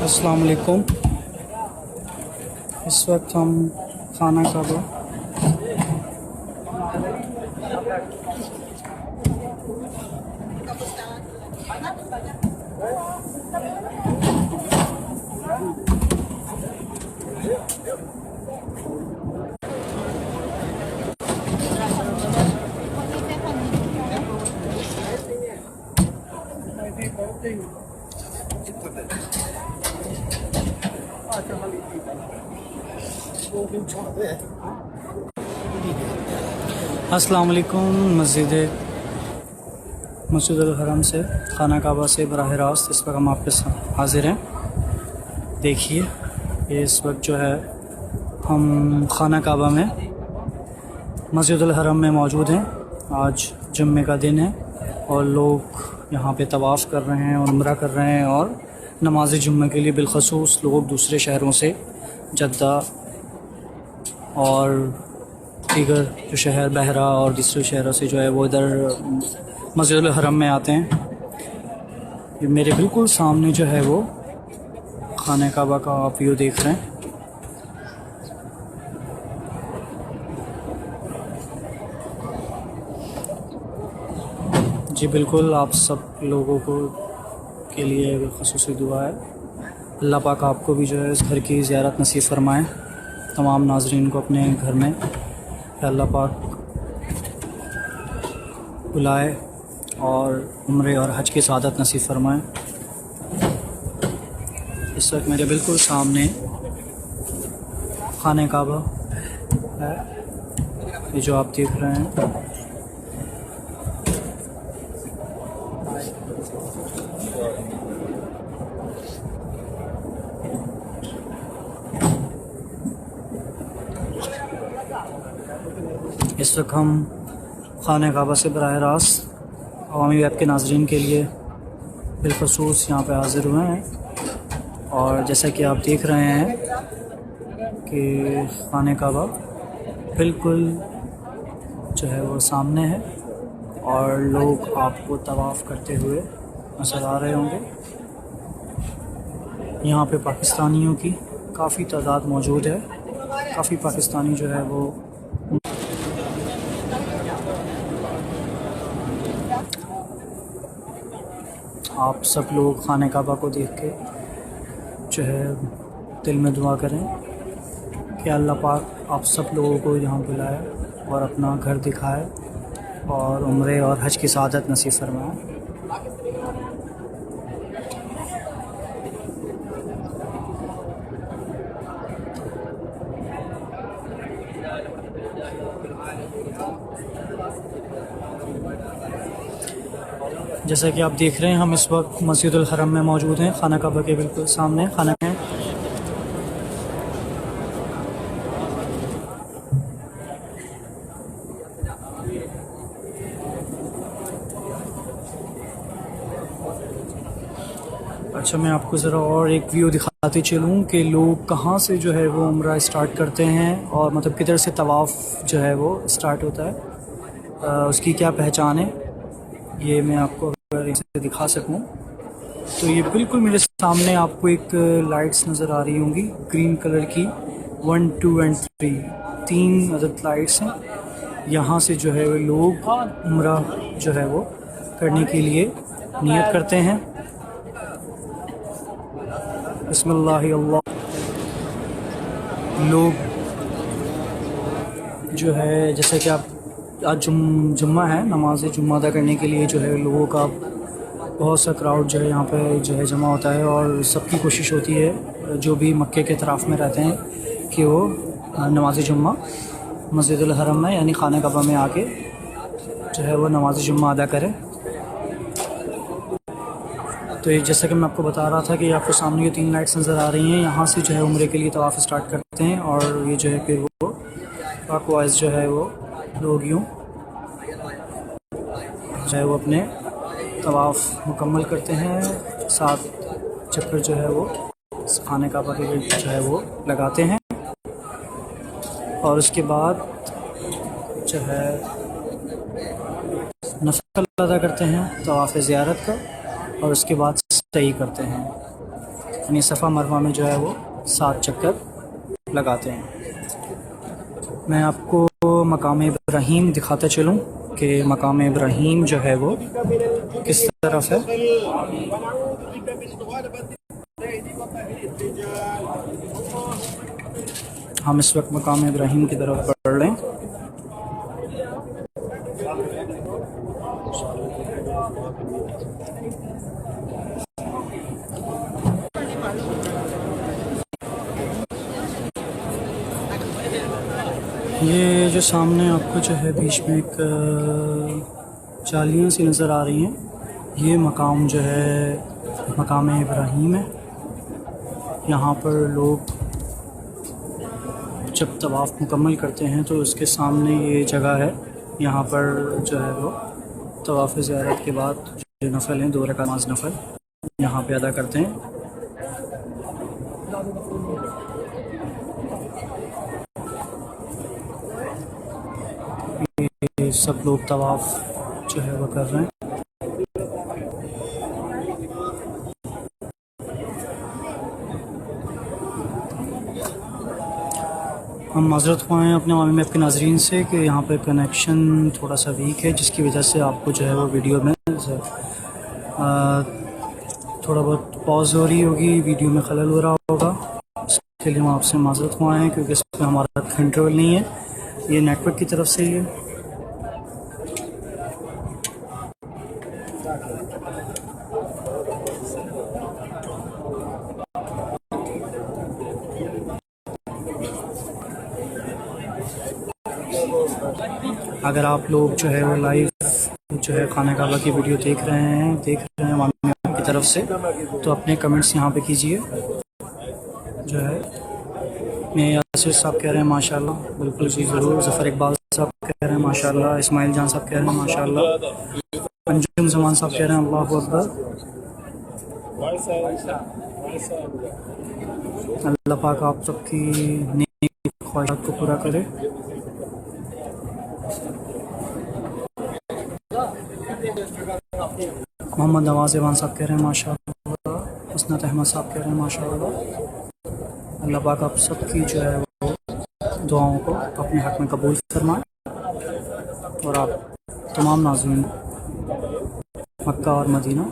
السلام علیکم. اس وقت ہم خانہ کعبہ السلام علیکم. مسجد الحرم سے خانہ کعبہ سے براہ راست اس وقت ہم آپ کے ساتھ حاضر ہیں. دیکھیے یہ اس وقت جو ہے ہم خانہ کعبہ میں مسجد الحرم میں موجود ہیں. آج جمعے کا دن ہے اور لوگ یہاں پہ طواف کر رہے ہیں اور عمرہ کر رہے ہیں، اور نماز جمعہ کے لیے بالخصوص لوگ دوسرے شہروں سے جدہ اور دیگر جو شہر بحرہ اور دوسرے شہروں سے جو ہے وہ ادھر مسجد الحرم میں آتے ہیں. یہ میرے بالکل سامنے جو ہے وہ خانہ کعبہ کا آپ ویو دیکھ رہے ہیں. جی بالکل، آپ سب لوگوں کو کے لیے خصوصی دعا ہے. اللہ پاک آپ کو بھی جو ہے اس گھر کی زیارت نصیب فرمائیں. تمام ناظرین کو اپنے گھر میں اللہ پاک بلائے اور عمرے اور حج کی سعادت نصیب فرمائیں. اس وقت میرے بالکل سامنے خانہ کعبہ ہے، یہ جو آپ دیکھ رہے ہیں. اس وقت ہم خانہ کعبہ سے براہ راست عوامی ویب کے ناظرین کے لیے بالخصوص یہاں پہ حاضر ہوئے ہیں، اور جیسا کہ آپ دیکھ رہے ہیں کہ خانہ کعبہ بالکل جو ہے وہ سامنے ہے اور لوگ آپ کو طواف کرتے ہوئے نظر آ رہے ہوں گے. یہاں پہ پاکستانیوں کی کافی تعداد موجود ہے. کافی پاکستانی جو ہے وہ آپ سب لوگ خانہ کعبہ کو دیکھ کے جو ہے دل میں دعا کریں کہ اللہ پاک آپ سب لوگوں کو یہاں بلائے اور اپنا گھر دکھائے اور عمرے اور حج کی سعادت نصیب فرمائے. جیسا کہ آپ دیکھ رہے ہیں ہم اس وقت مسجد الحرم میں موجود ہیں، خانہ کعبہ کے بالکل سامنے خانہ ہے. اچھا، میں آپ کو ذرا اور ایک ویو دکھاتے چلوں کہ لوگ کہاں سے جو ہے وہ عمرہ اسٹارٹ کرتے ہیں اور مطلب کدھر سے طواف جو ہے وہ اسٹارٹ ہوتا ہے، اس کی کیا پہچان ہے. یہ میں آپ کو اگر اسے دکھا سکوں تو یہ بالکل میرے سامنے آپ کو ایک لائٹس نظر آ رہی ہوں گی گرین کلر کی، 1 2 اینڈ 3 تین عدد لائٹس ہیں. یہاں سے جو ہے وہ لوگ عمرہ جو ہے وہ کرنے کے لیے نیت کرتے ہیں. بسم اللہ اللہ. لوگ جو ہے جیسا کہ آپ آج جمعہ ہے، نماز جمعہ ادا کرنے کے لیے جو ہے لوگوں کا بہت سا کراؤڈ جو ہے یہاں پہ جو ہے جمع ہوتا ہے، اور سب کی کوشش ہوتی ہے جو بھی مکے کے اطراف میں رہتے ہیں کہ وہ نماز جمعہ مسجد الحرم میں یعنی خانہ کعبہ میں آ کے جو ہے وہ نماز جمعہ ادا کرے. تو یہ جیسا کہ میں آپ کو بتا رہا تھا کہ آپ کو سامنے یہ 3 لائٹس نظر آ رہی ہیں، یہاں سے جو ہے عمرے کے لیے طواف اسٹارٹ کرتے ہیں، اور یہ جو ہے پھر وہ کلاک وائز جو ہے وہ لوگ یوں جو ہے وہ اپنے طواف مکمل کرتے ہیں. 7 چکر جو ہے وہ خانہ کعبہ کے گرد جو ہے وہ لگاتے ہیں، اور اس کے بعد جو ہے نفل ادا کرتے ہیں طواف زیارت کا. اور اس کے بعد صحیح کرتے ہیں، یعنی صفا مروہ میں جو ہے وہ 7 چکر لگاتے ہیں۔ میں آپ کو مقام ابراہیم دکھاتے چلوں کہ مقام ابراہیم جو ہے وہ کس طرف ہے۔ ہم اس وقت مقام ابراہیم کی طرف بڑھ رہے ہیں۔ یہ جو سامنے آپ کو جو ہے بیچ میں ایک جالیاں سی نظر آ رہی ہیں، یہ مقام جو ہے مقام ابراہیم ہے۔ یہاں پر لوگ جب طواف مکمل کرتے ہیں تو اس کے سامنے یہ جگہ ہے، یہاں پر جو ہے وہ طواف زیارت کے بعد جو نفل ہیں 2 رکعت نماز نفل یہاں پہ ادا کرتے ہیں۔ یہ سب لوگ طواف جو ہے وہ کر رہے ہیں۔ ہم معذرت خواہ ہیں اپنے عوامی میپ کے ناظرین سے کہ یہاں پہ کنیکشن تھوڑا سا ویک ہے، جس کی وجہ سے آپ کو جو ہے وہ ویڈیو میں تھوڑا بہت پاز ہو رہی ہوگی، ویڈیو میں خلل ہو رہا ہوگا، اس کے لیے ہم آپ سے معذرت خواہ ہیں کیونکہ اس پہ ہمارا کنٹرول نہیں ہے، یہ نیٹ ورک کی طرف سے ہی ہے۔ اگر آپ لوگ جو ہے وہ لائیو جو ہے خانہ کعبہ کی ویڈیو دیکھ رہے ہیں عوامی میپ کی طرف سے، تو اپنے کمنٹس یہاں پہ کیجئے۔ جو ہے یاسر صاحب کہہ رہے ہیں ماشاءاللہ، بالکل جی ضرور۔ ظفر اقبال صاحب کہہ رہے ہیں ماشاءاللہ، اسماعیل جان صاحب کہہ رہے ہیں ماشاءاللہ، انجم زمان صاحب کہہ رہے ہیں اللہ اکبر۔ اللہ پاک آپ سب کی نیک خواہشات کو پورا کرے۔ محمد نواز ایوان صاحب کہہ رہے ہیں ماشاءاللہ، حسنت احمد صاحب کہہ رہے ہیں ماشاءاللہ۔ اللہ پاک آپ سب کی جو ہے وہ دعاؤں کو اپنے حق میں قبول فرمائے، اور آپ تمام ناظرین مکہ اور مدینہ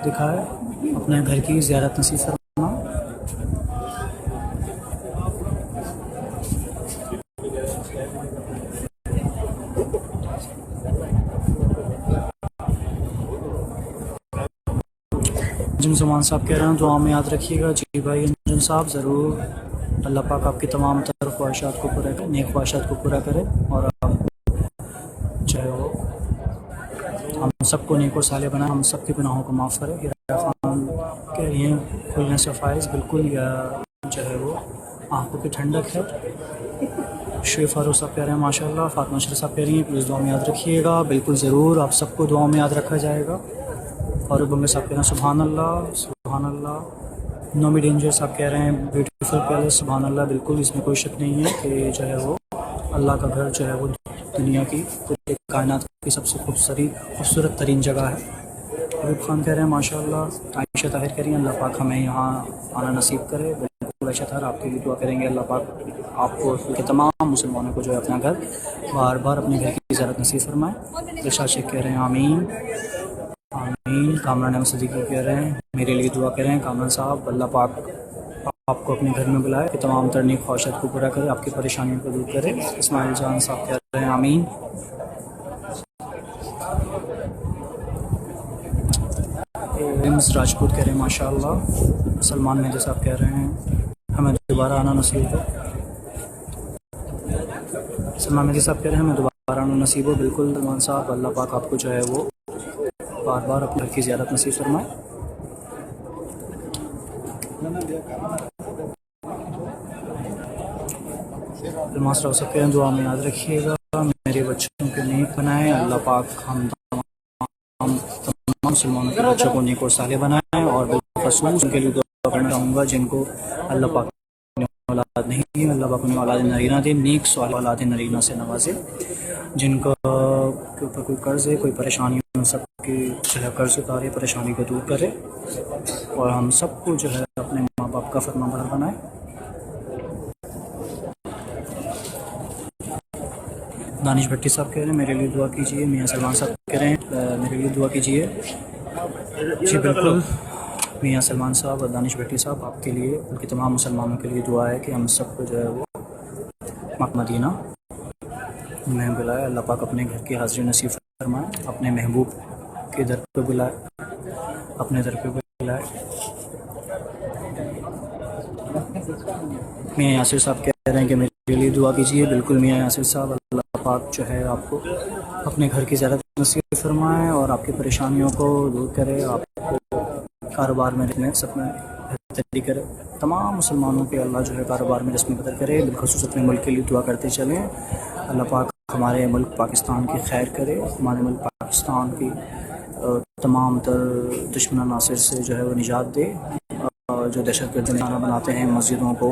دکھائے اپنے گھر کی زیارت نصیب فرمائے۔ انجم زمان صاحب کہہ رہے ہیں دعا میں یاد رکھیے گا۔ جی بھائی انجم صاحب ضرور، اللہ پاک آپ کی تمام تر خواہشات کو پورا کرے، نیک خواہشات کو پورا کرے، اور آپ جو ہے وہ ہم سب کو نیک و صالح بنائے، ہم سب کے گناہوں کو معاف کرے۔ ہیرا خان کہہ رہی ہیں کھلنے سے فائز، بالکل، یا جو ہے وہ آنکھوں کی ٹھنڈک ہے۔ شیخ فاروق صاحب کہہ رہے ہیں ماشاءاللہ۔ فاطمہ اشرف صاحب کہہ رہی ہیں پلیز دعا میں یاد رکھیے گا، بالکل ضرور، آپ سب کو دعا میں یاد رکھا جائے گا۔ اور بنگے صاحب کہہ رہے ہیں سبحان اللہ سبحان اللہ۔ نومی ڈینجر صاحب کہہ رہے ہیں بیوٹیفل پیلس، سبحان اللہ، بالکل اس میں کوئی شک نہیں ہے کہ جو ہے وہ اللہ کا گھر جو ہے وہ دنیا کی کائنات کی سب سے خوبصورت ترین جگہ ہے۔ عبید خان کہہ رہے ہیں ماشاءاللہ۔ عائشہ طاہر کہہ رہی ہیں اللہ پاک ہمیں یہاں آنا نصیب کرے، بالکل عائشہ طاہر آپ کے لیے دعا کریں گے، اللہ پاک آپ کو کے تمام مسلمانوں کو جو ہے اپنا گھر بار بار اپنے گھر کی زیارت نصیب فرمائے۔ دلشاد شیخ کہہ رہے ہیں آمین آمین۔ کامران احمد صدیقی کہہ رہے ہیں میرے لیے دعا کریں کامران صاحب، اللہ پاک آپ کو اپنے گھر میں بلائے کہ تمام تر نیک خواہشات کو پورا کرے، آپ کی پریشانیوں کو دور کرے۔ اسماعیل جان صاحب کہہ رہے ہیں آمین۔ راجپوت کہہ رہے ہیں ماشاءاللہ۔ سلمان مہدی صاحب کہہ رہے ہیں ہمیں دوبارہ آنا نصیب ہو۔ سلمان مہدی صاحب کہہ رہے ہیں ہمیں دوبارہ آنا نصیب ہو، بالکل سلمان صاحب، اللہ پاک آپ کو جو ہے وہ بار بار اپنے گھر کی زیارت نصیب فرمائے۔ ماسٹر صاحب کہہ رہے ہیں دعا میں یاد رکھیے گا، میرے بچوں کو نیک بنائے، اللہ پاک ہم تمام مسلمانوں کے بچوں کو نیک و صالح بنائے، اور بالخصوص ان کے لیے دعا کرنا چاہوں گا جن کو اللہ پاک نے اولاد نہیں دی، اللہ پاک انہیں اولاد نرینہ دے، نیک صالح اولاد نرینہ سے نوازے، جن کو کے اوپر کوئی قرض ہے، کوئی پریشانی ہے، ان سب کی جو ہے قرض اتارے، پریشانی کو دور کرے اور ہم سب کو جو ہے اپنے ماں باپ کا فرمانبردار بنائے۔ دانش بھٹی صاحب کہہ رہے ہیں میرے لیے دعا کیجیے۔ میاں سلمان صاحب کہہ رہے ہیں میرے لیے دعا کیجیے۔ جی بالکل میاں سلمان صاحب اور دانش بھٹی صاحب، آپ کے لیے بلکہ تمام مسلمانوں کے لیے دعا ہے کہ ہم سب کو جو ہے وہ مکہ مدینہ میں بلائے، اللہ پاک اپنے گھر کی حاضری نصیب فرمائے، اپنے محبوب کے در پہ بلائے، اپنے در پہ بلائے۔ میاں یاسر صاحب کہہ رہے ہیں کہ میرے لیے دعا کیجیے۔ بالکل میاں یاسر صاحب، اللہ پاک جو ہے آپ کو اپنے گھر کی زیارت نصیب فرمائے اور آپ کی پریشانیوں کو دور کرے، آپ کو کاروبار میں سب میں بہتری کرے۔ تمام مسلمانوں کے اللہ جو ہے کاروبار میں رسم بدل کرے، بالخصوص اپنے ملک کے لیے دعا کرتے چلیں۔ اللہ پاک ہمارے ملک پاکستان کی خیر کرے، ہمارے ملک پاکستان کی تمام تر دشمن عناصر سے جو ہے وہ نجات دے، جو دہشت گرد نشانہ بناتے ہیں مسجدوں کو،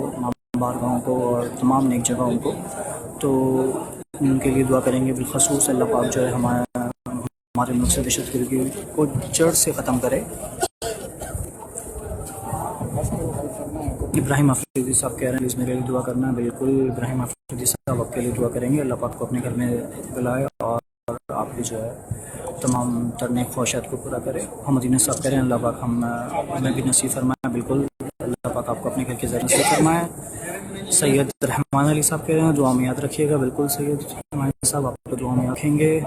بارگاہوں کو اور تمام نیک جگہوں کو، تو ان کے لیے دعا کریں گے۔ بالخصوص اللہ پاک جو ہے ہمارے ملک سے دہشت گردی کو جڑ سے ختم کرے۔ ابراہیم افریدی صاحب کہہ رہے ہیں میرے لیے دعا کرنا ہے۔ بالکل ابراہیم افریدی صاحب آپ کے لیے دعا کریں گے، اللہ پاک کو اپنے گھر میں بلائے اور آپ کی جو ہے تمام تر نیک خواہشات کو پورا کرے۔ محمد دین صاحب کہہ رہے ہیں اللہ پاک ہمیں بھی نصیب فرمائے۔ بالکل اللہ پاک آپ کو اپنے گھر کے ذریعے نصیب فرمائے۔ سید رحمان علی صاحب کہہ رہے ہیں دعا میں یاد رکھیے گا۔ بالکل سید رحمان علی صاحب آپ کو دعا میں رکھیں گے۔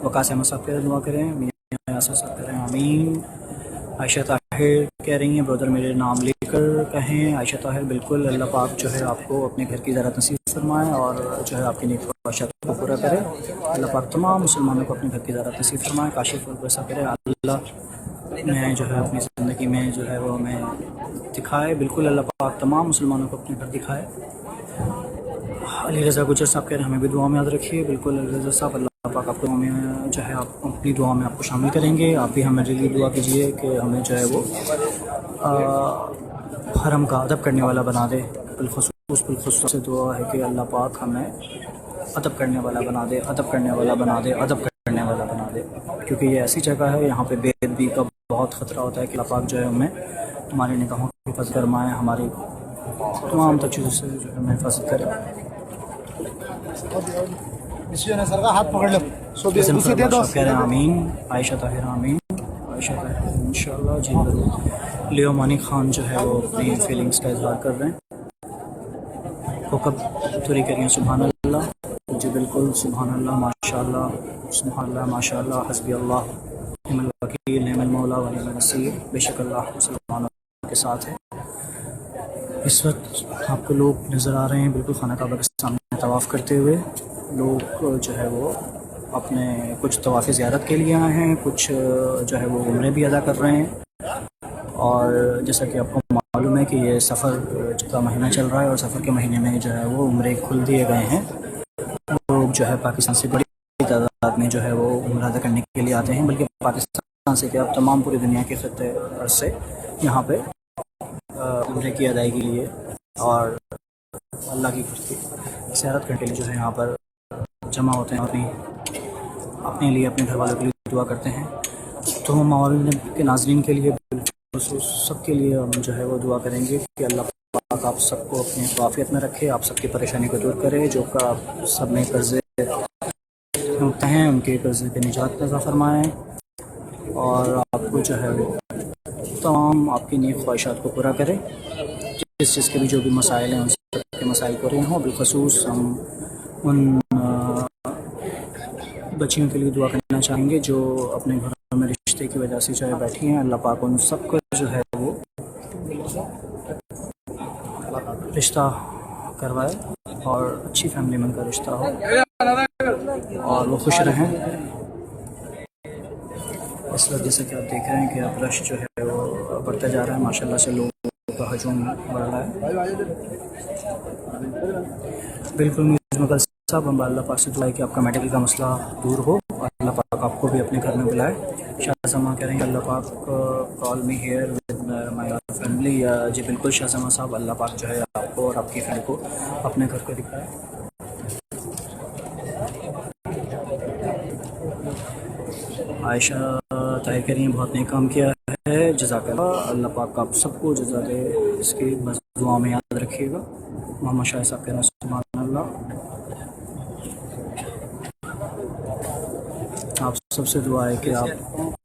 وقاص احمد صاحب کہہ رہے ہیں دعا کریں۔ میاں یاسر صاحب کہہ رہے ہیں آمین۔ عائشہ طاہر کہہ رہی ہیں برادر میرے نام لے کر کہیں۔ عائشہ طاہر بالکل اللہ پاک جو ہے آپ کو اپنے گھر کی زیارت نصیب فرمائے اور جو ہے آپ کی نیک خواہشات کو پورا کرے۔ اللہ پاک تمام مسلمانوں کو اپنے گھر کی زیارت نصیب فرمائے۔ کاشف البصر کہہ رہے ہیں اللہ میں جو ہے اپنی زندگی میں جو ہے وہ ہمیں دکھائے۔ بالکل اللہ پاک تمام مسلمانوں کو اپنے گھر دکھائے۔ علی رضا گجر صاحب کہہ رہے ہیں ہمیں بھی دعا میں یاد رکھیے۔ بالکل علی رضا صاحب اللہ پاک آپ کو دعا میں جو ہے آپ اپنی دعا میں آپ کو شامل کریں گے۔ آپ بھی ہمارے لیے دعا کیجیے کہ ہمیں جو ہے وہ حرم کا ادب کرنے والا بنا دے۔ بالخصوص سے دعا ہے کہ اللہ پاک ہمیں ادب کرنے والا بنا دے، ادب کرنے والا بنا دے، ادب کرنے والا بنا دے، کیونکہ یہ ایسی جگہ ہے یہاں پہ بے ادبی کا بہت خطرہ ہوتا ہے کہ اللہ پاک جو ہے ہمیں ہماری نگاہوں کی حفاظت فرمائے، ہماری تمام تر چیزوں سے جو ہے ہمیں حفاظت کرے۔ کہہ رہے ہیں آمین۔ عائشہ طاہر آمین۔ عائشہ طاہر انشاءاللہ جی ضرور۔ لیو مانی خان جو ہے وہ اپنی فیلنگس کا اظہار کر رہے ہیں۔ وہ کب توری کریے سبحان اللہ۔ جی بالکل سبحان اللہ، ماشاء اللہ، سبحان اللہ، ماشاء اللہ، حسبی اللہ نعم الوکیل نعم المولا و نعم النصیر۔ بے شک اللہ مسلمانوں کے ساتھ ہے۔ اس وقت آپ کو لوگ نظر آ رہے ہیں بالکل خانہ کعبہ کے سامنے طواف کرتے ہوئے۔ لوگ جو ہے وہ اپنے کچھ طواف زیارت کے لیے آئے ہیں، کچھ جو ہے وہ عمرے بھی ادا کر رہے ہیں۔ اور جیسا کہ آپ کو معلوم ہے کہ یہ سفر کا مہینہ چل رہا ہے اور سفر کے مہینے میں جو ہے وہ عمرے کھل دیے گئے ہیں۔ لوگ جو ہے پاکستان سے بڑی تعداد میں جو ہے وہ عمرہ ادا کرنے کے لیے آتے ہیں، بلکہ پاکستان سے کیا تمام پوری دنیا کے خطے سے یہاں پہ عمرے کی ادائیگی کے لیے اور اللہ کی زیارت کرنے کے لیے جو ہے یہاں پر جمع ہوتے ہیں، اپنے لیے اپنے گھر والوں کے لیے دعا کرتے ہیں۔ تو مولوی کے ناظرین کے لیے سب کے لیے ہم جو ہے وہ دعا کریں گے کہ اللہ پاک آپ سب کو اپنی عافیت میں رکھے، آپ سب کی پریشانی کو دور کرے، جو کہ آپ سب میں قرضے ہوتے ہیں ان کے قرضے کے نجات عطا فرمائیں اور آپ کو جو ہے وہ تمام آپ کی نیک خواہشات کو پورا کرے۔ جس چیز کے بھی جو بھی مسائل ہیں ان سب کے مسائل پورے ہوں۔ بالخصوص ہم ان بچیوں کے لیے دعا کرنا چاہیں گے جو اپنے گھروں میں رشتے کی وجہ سے چاہے بیٹھی ہیں، اللہ پاک ان سب کو جو ہے وہ رشتہ کروائے اور اچھی فیملی میں ان کا رشتہ ہو اور وہ خوش رہیں۔ اس وجہ سے کہ آپ دیکھ رہے ہیں کہ اب رش جو ہے وہ بڑھتا جا رہا ہے، ماشاءاللہ سے لوگوں کا ہجوم بڑھ رہا ہے۔ بالکل مکل صاحب ہم اللہ پاک سے دعا ہے کہ آپ کا میڈیکل کا مسئلہ دور ہو اور اللہ پاک آپ کو بھی اپنے گھر میں بلائے۔ شاہ زماں کہہ رہے ہیں کہ اللہ پاک call me here with my family. جی بالکل شاہ زماں صاحب، اللہ پاک جو ہے آپ کو اور آپ کی فیملی کو اپنے گھر کو دکھائے۔ عائشہ طاہر کہہ رہی ہیں بہت نیک کام کیا ہے، جزاک اللہ، اللہ پاک آپ سب کو جزا دے، اس کی بس دعا میں یاد رکھیے گا۔ محمد شاہ صاحب کہہ رہے ہیں سبحان اللہ، آپ سب سے دعا ہے کہ آپ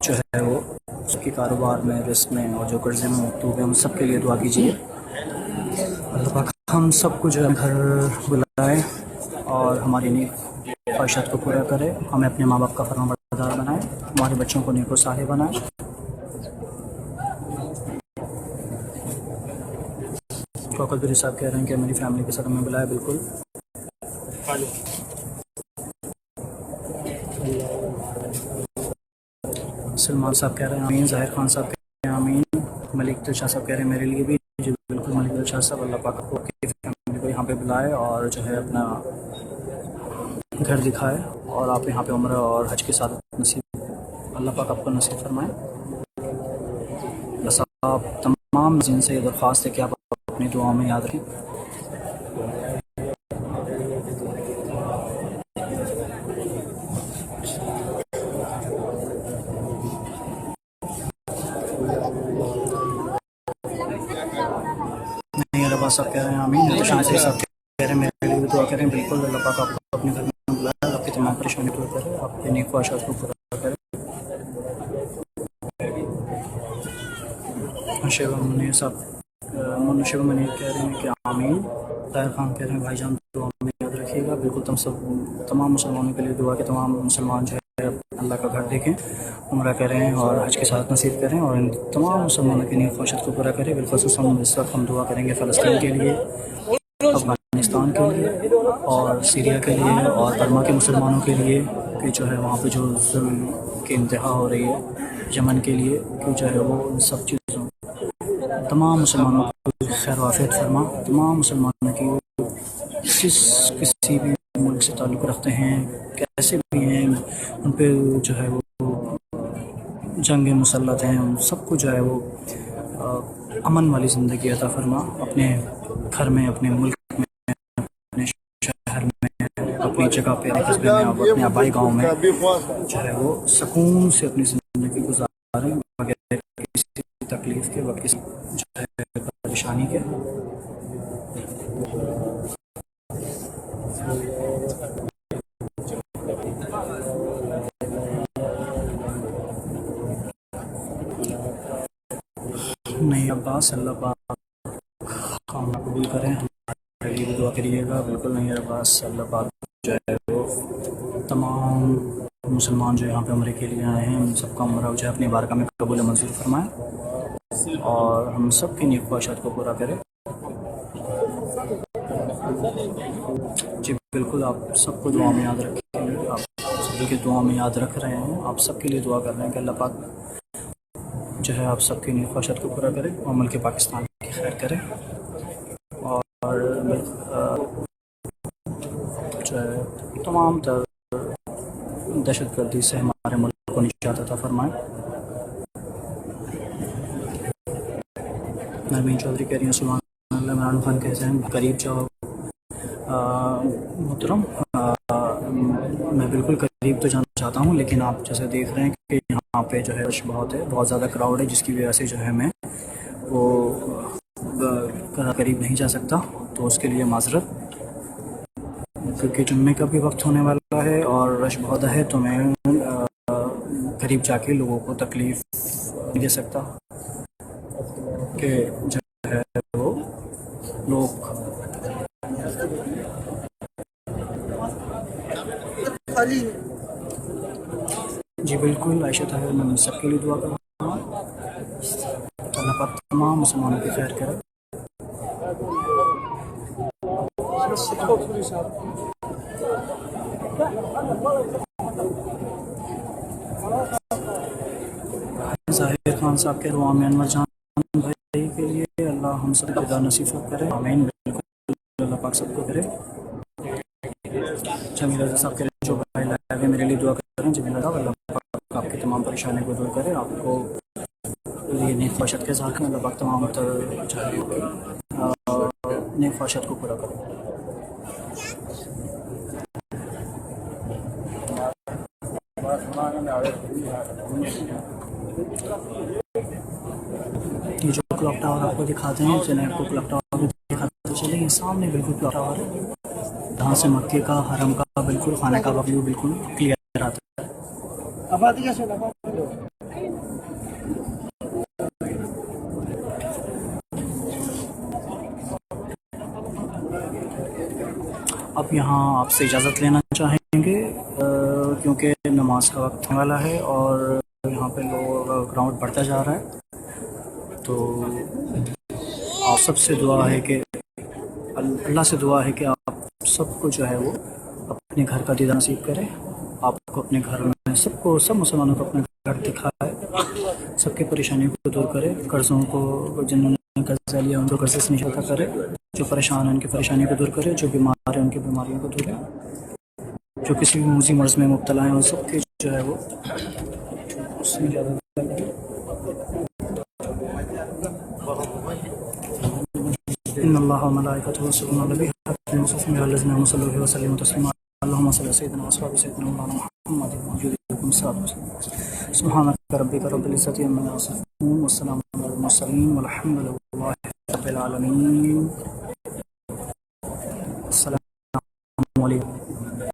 جو ہے وہ اس کے کاروبار میں، رزق میں، اور جو قرضے میں مکتوب ہے ان سب کے لیے دعا کیجیے۔ اللہ پاک ہم سب کو جو ہے گھر بلائے اور ہماری نیک خواہشات کو پورا کرے، ہمیں اپنے ماں باپ کا فرمان بردار بنائے، ہمارے بچوں کو نیک و صالح بنائے۔ شوکت بری صاحب کہہ رہے ہیں کہ میری فیملی کے ساتھ ہمیں بلائے، بالکل۔ سلمان صاحب کہہ رہے ہیں آمین، ظاہر خان صاحب کہہ رہے ہیں آمین، ملک دلشاہ صاحب کہہ رہے ہیں میرے لیے بھی، جی بالکل ملک دلشاہ صاحب، اللہ پاک کو کی فیملی کو یہاں پہ بلائے اور جو ہے اپنا گھر دکھائے، اور آپ یہاں پہ عمرہ اور حج کے ساتھ نصیب، اللہ پاک آپ کو نصیب فرمائے۔ بس آپ تمام جن سے یہ درخواست ہے کہ آپ اپنی دعاؤں میں یاد رکھیں۔ نہیں عرباز صاحب کہہ رہے ہیں آمین، شاہ صاحب کہہ رہے ہیں میرے لیے بھی دعا کریں، بالکل اللہ پاک آپ کو اپنے گھر میں بلائے، آپ کی تمام پریشانی دور کرے، آپ کی نیک خواہشات کو پورا کرے۔ شیوم منیر صاحب، شیوم منیر کہہ رہے ہیں کہ آمین، طاہر خان کہہ رہے ہیں بھائی جان دعا میں یاد رکھیے گا، بالکل تمام مسلمانوں کے لیے دعا کہ تمام مسلمان جو ہے اللہ کا گھر دیکھیں، عمرہ کریں اور حج کے ساتھ نصیب کریں، اور ان تمام مسلمانوں کی نیک خواہشات کو پورا کریں۔ بالخصوص اس وقت ہم دعا کریں گے فلسطین کے لیے، افغانستان کے لیے، اور سیریا کے لیے، اور برما کے مسلمانوں کے لیے کہ جو ہے وہاں پہ جو ظلم کی انتہا ہو رہی ہے، یمن کے لیے کہ جو ہے وہ ان سب چیزوں تمام مسلمانوں کو خیر و عافیت فرما، تمام مسلمانوں کی کسی بھی ملک سے تعلق رکھتے ہیں، کیسے بھی ہیں، ان پہ جو ہے وہ جنگ مسلط ہیں، ان سب کو جو ہے وہ امن والی زندگی عطا فرما، اپنے گھر میں، اپنے ملک میں، اپنے شہر میں، اپنی جگہ پہ، اپنے قصبے میں، اور اپنے آبائی گاؤں میں جو ہے وہ سکون سے اپنی زندگی گزاریں بغیر کسی تکلیف کے، بغیر کسی جو ہے پریشانی کے۔ نہیں عباس، اللہ پاک کام قبول کریں، ہمارے لیے بھی دعا کریے گا، بالکل نہیں عباس، اللہ پاک جو ہے وہ تمام مسلمان جو یہاں پہ عمرے کے لیے آئے ہیں ان سب کا عمرہ جو ہے اپنی بارگاہ میں قبول منظور فرمائے، اور ہم سب کی نیک خواہشات کو پورا کرے۔ جی بالکل، آپ سب کو دعا میں یاد رکھیں، آپ سب کی دعا میں یاد رکھ رہے ہیں، آپ سب کے لیے دعا کر رہے ہیں کہ اللہ پاک جو ہے آپ سب کی نیک خواہشات کو پورا کرے اور ملک پاکستان کی خیر کرے، اور جو ہے تمام دہشت گردی سے ہمارے ملک کو نجات عطا فرمائے۔ نرمین چودھری کہہ رہی ہیں سبحان اللہ، عمران خان کہتے ہیں قریب جاؤ محترم، میں بالکل قریب تو جانا چاہتا ہوں، لیکن آپ جیسے دیکھ رہے ہیں کہ یہاں پہ جو ہے رش بہت ہے، بہت زیادہ کراؤڈ ہے، جس کی وجہ سے جو ہے میں وہ قریب نہیں جا سکتا، تو اس کے لیے معذرت، کیونکہ جمعے کا بھی وقت ہونے والا ہے اور رش بہت ہے، تو میں قریب جا کے لوگوں کو تکلیف نہیں دے سکتا کہ جو ہے وہ لوگ جی بالکل عائشہ طاہر، میں سب کے لیے دعا کر رہا ہوں، اللہ پاک تمام مسلمانوں کی خیر کرے۔ ظاہر خان صاحب کے روام انور جان بھائی کے لیے اللہ ہم سب کو نصیب کرے، آمین، بالکل اللہ پاک سب کو کرے۔ جمیل رضا صاحب کے جو بھائی لائے میرے لیے دعا کریں، جمیل رضا، اللہ پاک آپ کی تمام پریشانی کو دور کرے، آپ کو یہ نیک خواہشات کے ساتھ اللہ پاک تمام نیک خواہشات کو پورا کرے۔ یہ جو کلاک ٹاور آپ کو دکھاتے ہیں، چلیں آپ کو کلاک ٹاور بھی دکھاتے چلیں. یہ سامنے بالکل کلاک ٹاور ہے، یہاں سے مکے کا حرم کا بالکل خانہ کعبہ ویو بالکل کلیئر آتا ہے. اب یہاں آپ سے اجازت لینا چاہیں گے کیونکہ نماز کا وقت ہونے والا ہے اور یہاں پہ لوگ گراؤنڈ بڑھتا جا رہا ہے. تو آپ سب سے دعا ہے کہ اللہ سے دعا ہے کہ آپ سب کو جو ہے وہ اپنے گھر کا دیدار نصیب کرے، آپ کو اپنے گھر میں سب مسلمانوں کو اپنے گھر دکھائے، سب کی پریشانیوں کو دور کرے، قرضوں کو جنہوں نے قرضہ لیا ان کو قرضے سے نجات کرے، جو پریشان ہیں ان کی پریشانیوں کو دور کرے، جو بیمار ہیں ان کی بیماریوں کو دور کرے، جو کسی بھی موذی مرض میں مبتلا ہیں ان سب کے جو ہے وہ اس میں زیادہ ان اللہ و ملائکتہ یصلون علی النبی یا ایھا الذین آمنوا صلوا علیہ وسلموا تسلیما اللهم صل علی سیدنا واصحاب سیدنا مولانا محمد سبحانک ربک رب العزة عما یصفون والسلام علی المرسلین والحمد للہ رب العالمین.